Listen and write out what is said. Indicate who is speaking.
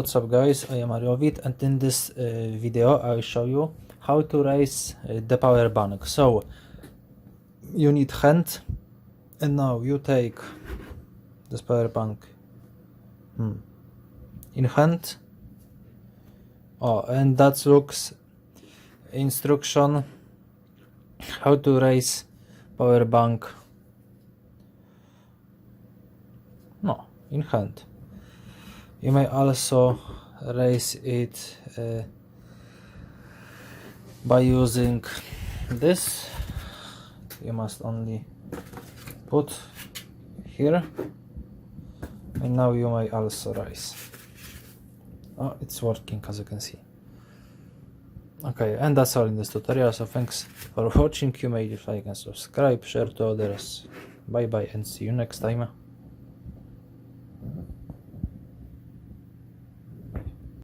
Speaker 1: what's up guys, I am Ariowit, and in this video I will show you how to raise the power bank. So you need hand, and now you take this power bank in hand. And that looks instruction how to raise power bank in hand. You may also raise it by using this. You must only put here, and now you may also raise. It's working, as you can see. Okay, and that's all in this tutorial, so thanks for watching. You may like and subscribe, share to others. Bye bye and see you next time.